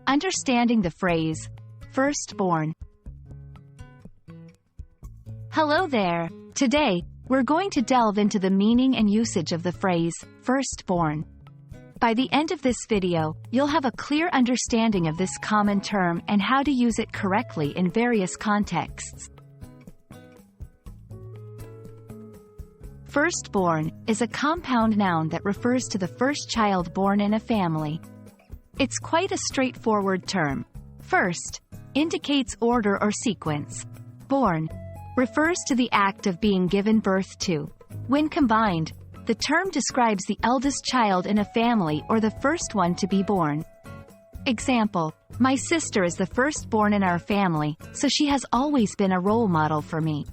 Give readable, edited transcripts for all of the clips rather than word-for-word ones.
Understanding the phrase, firstborn. Hello there. Today, we're going to delve into the meaning and usage of the phrase, firstborn. By the end of this video, you'll have a clear understanding of this common term and how to use it correctly in various contexts. Firstborn is a compound noun that refers to the first child born in a family. It's quite a straightforward term. First indicates order or sequence. Born refers to the act of being given birth to. When combined, the term describes the eldest child in a family or the first one to be born. Example: my sister is the firstborn in our family, so she has always been a role model for me.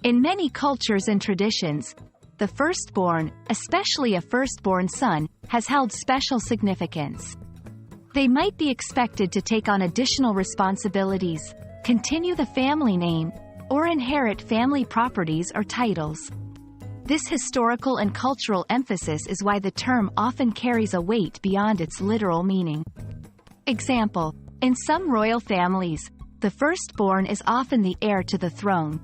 In many cultures and traditions, the firstborn, especially a firstborn son, has held special significance. They might be expected to take on additional responsibilities, continue the family name, or inherit family properties or titles. This historical and cultural emphasis is why the term often carries a weight beyond its literal meaning. Example: in some royal families, the firstborn is often the heir to the throne.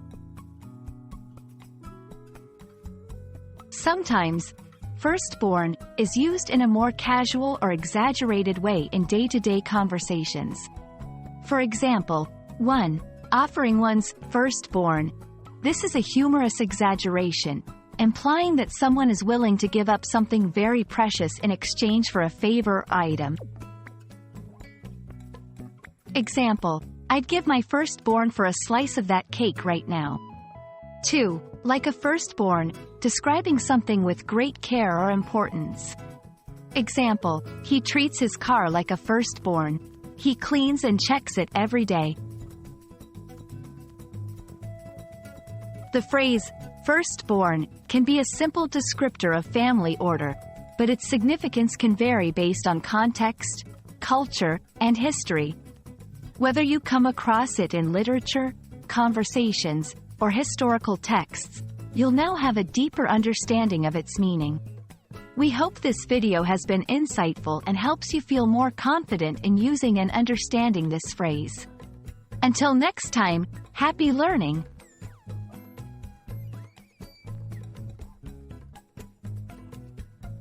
Sometimes, firstborn is used in a more casual or exaggerated way in day-to-day conversations. For example, 1. Offering one's firstborn. This is a humorous exaggeration, implying that someone is willing to give up something very precious in exchange for a favor or item. Example: I'd give my firstborn for a slice of that cake right now. 2. Like a firstborn, describing something with great care or importance. Example: he treats his car like a firstborn. He cleans and checks it every day. The phrase, firstborn, can be a simple descriptor of family order, but its significance can vary based on context, culture, and history. Whether you come across it in literature, conversations, or historical texts, you'll now have a deeper understanding of its meaning. We hope this video has been insightful and helps you feel more confident in using and understanding this phrase. Until next time, happy learning!